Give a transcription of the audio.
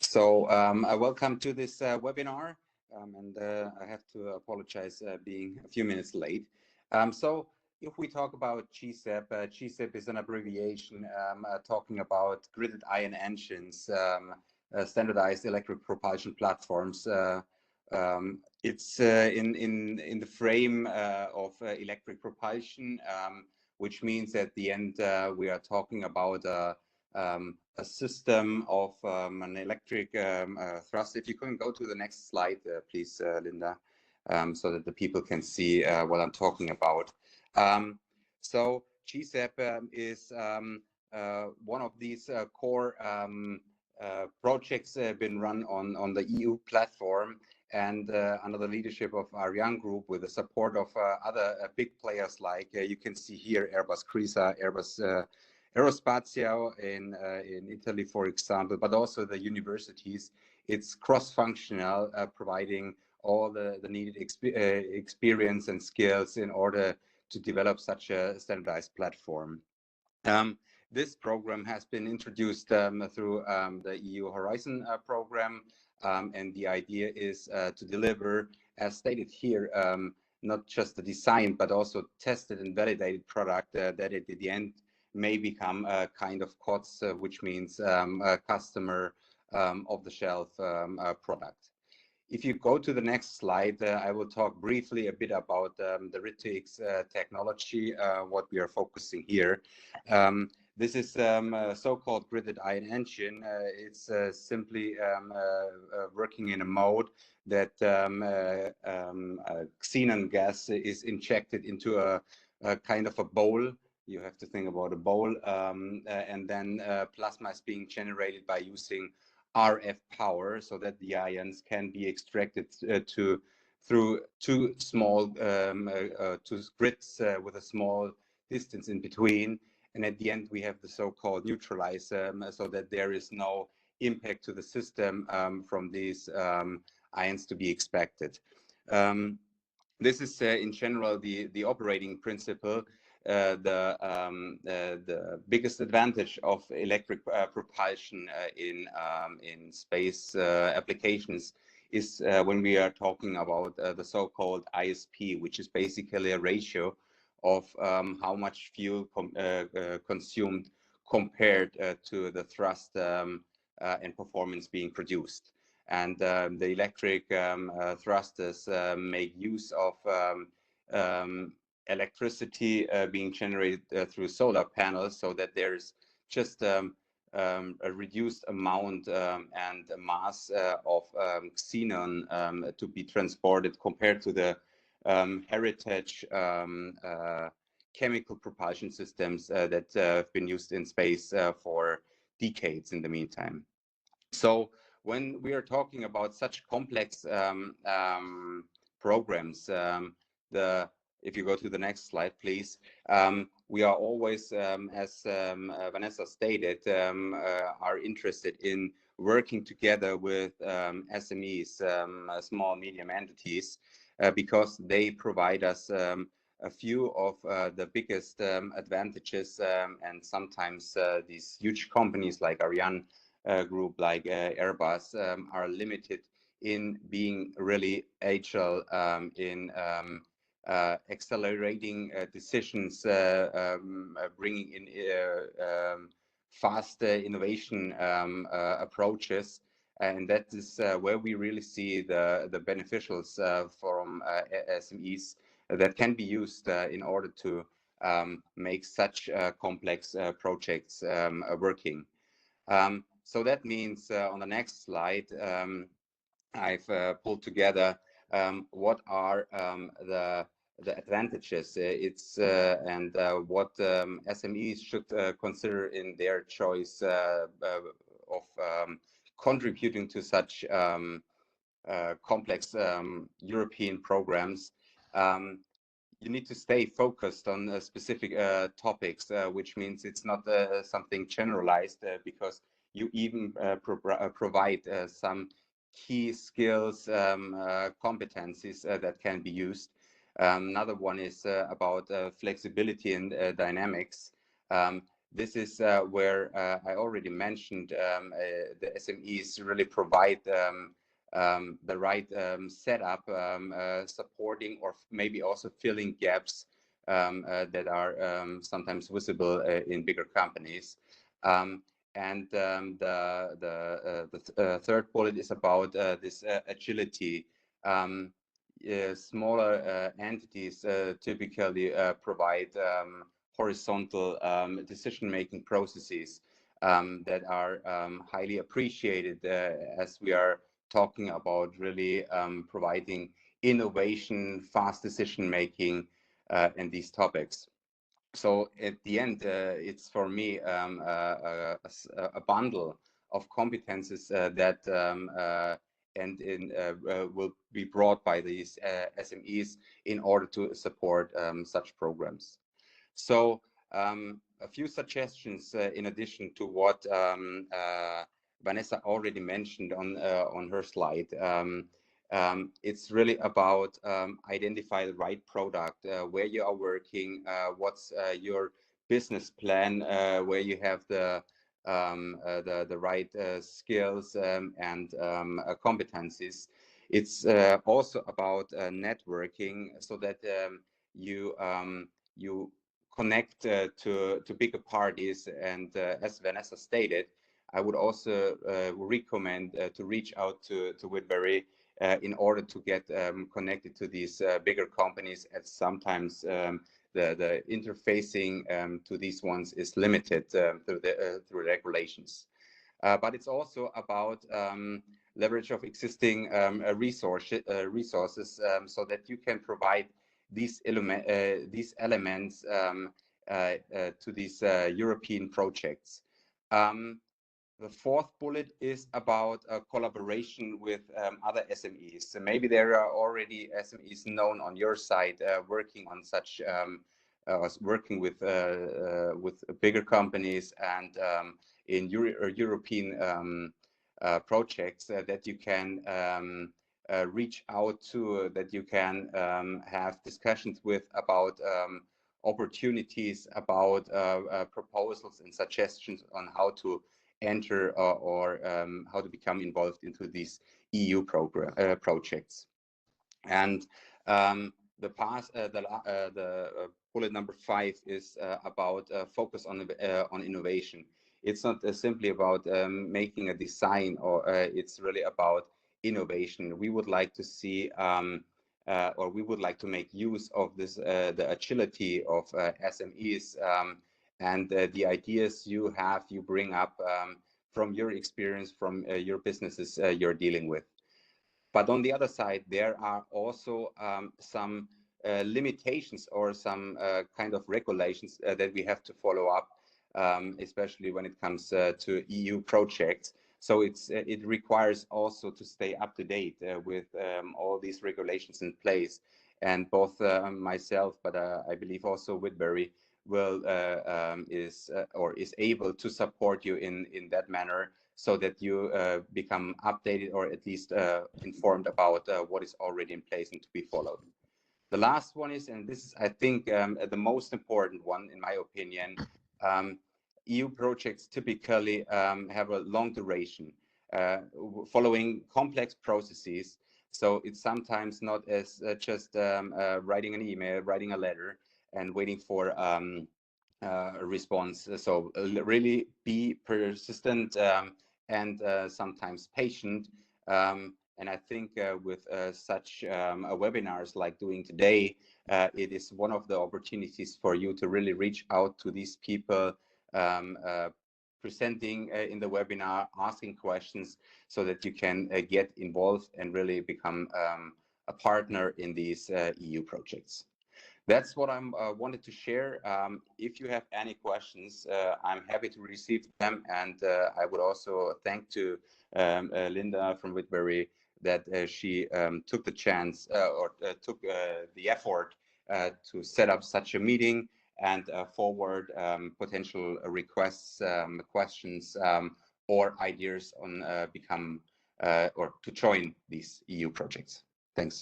Welcome to this webinar, and I have to apologize being a few minutes late. If we talk about GIESEPP, GIESEPP is an abbreviation talking about gridded ion engines, standardized electric propulsion platforms. It's in the frame of electric propulsion, which means at the end we are talking about a system of an electric thrust. If you can go to the next slide, please, Linda, so that the people can see what I'm talking about. So GIESEPP is one of these core projects been run on the EU platform and under the leadership of ArianeGroup with the support of other big players like you can see here Airbus CRISA, Airbus Aerospatiale in Italy, for example, but also the universities. It's cross-functional, providing all the needed experience and skills in order to develop such a standardized platform. This program has been introduced through the EU Horizon program, and the idea is to deliver, as stated here, not just the design, but also tested and validated product that at the end may become a kind of COTS, which means a customer off-the-shelf product. If you go to the next slide, I will talk briefly a bit about the RITX technology, what we are focusing here. This is a so-called gridded ion engine. It's simply working in a mode that xenon gas is injected into a kind of a bowl. You have to think about a bowl, and then plasma is being generated by using RF power, so that the ions can be extracted through two small two grids with a small distance in between. And at the end, we have the so-called neutralizer, so that there is no impact to the system from these ions to be expected. This is in general the operating principle. The biggest advantage of electric propulsion in space applications is when we are talking about the so-called ISP, which is basically a ratio of how much fuel consumed compared to the thrust and performance being produced. And the electric thrusters make use of electricity being generated through solar panels, so that there's just a reduced amount and mass of xenon to be transported compared to the heritage chemical propulsion systems that have been used in space for decades in the meantime. So when we are talking about such complex programs, if you go to the next slide, please, we are always, as Vanessa stated, are interested in working together with SMEs, small medium entities, because they provide us a few of the biggest advantages, and sometimes these huge companies like ArianeGroup, like Airbus, are limited in being really agile in accelerating decisions, bringing in fast innovation approaches, and that is where we really see the beneficials from SMEs that can be used in order to make such complex projects working. So that means on the next slide, I've pulled together what are the advantages and what SMEs should consider in their choice of contributing to such complex European programs. You need to stay focused on specific topics, which means it's not something generalized, because you even provide some key skills, competencies that can be used. Another one is about flexibility and dynamics. This is where I already mentioned the SMEs really provide the right setup, supporting or maybe also filling gaps that are sometimes visible in bigger companies. The third bullet is about this agility. Smaller entities typically provide horizontal decision-making processes that are highly appreciated as we are talking about really providing innovation, fast decision-making in these topics. So at the end, it's for me a bundle of competences that will be brought by these SMEs in order to support such programs. So a few suggestions in addition to what Vanessa already mentioned on her slide. It's really about identify the right product, where you are working, what's your business plan, where you have the right skills and competencies. It's also about networking, so that you connect to bigger parties. And as Vanessa stated, I would also recommend to reach out to Whitbury in order to get connected to these bigger companies, as sometimes the interfacing to these ones is limited through regulations. But it's also about leverage of existing resources so that you can provide these elements to these European projects. The fourth bullet is about collaboration with other SMEs. So maybe there are already SMEs known on your side working on such, working with bigger companies and in European projects that you can reach out to, that you can have discussions with about opportunities, about proposals and suggestions on how to enter or how to become involved into these EU projects. And the bullet number 5 is about focus on innovation. It's not simply about making a design, or it's really about innovation. We would like to see or we would like to make use of this the agility of SMEs and the ideas you bring up from your experience, from your businesses you're dealing with. But on the other side, there are also some limitations or some kind of regulations that we have to follow up, especially when it comes to EU projects. So it requires also to stay up to date with all these regulations in place. And both myself, but I believe also Whitbury is able to support you in that manner, so that you become updated or at least informed about what is already in place and to be followed. The last one is, and this is, I think, the most important one, in my opinion, EU projects typically have a long duration, following complex processes. So it's sometimes not as just writing an email, writing a letter, and waiting for a response. So really be persistent and sometimes patient. And I think with such webinars like doing today, it is one of the opportunities for you to really reach out to these people, presenting in the webinar, asking questions, so that you can get involved and really become a partner in these EU projects. That's what I wanted to share. If you have any questions, I'm happy to receive them. And I would also thank to Linda from Whitbury that she took the chance or took the effort to set up such a meeting and forward potential requests, questions, or ideas on become or to join these EU projects. Thanks.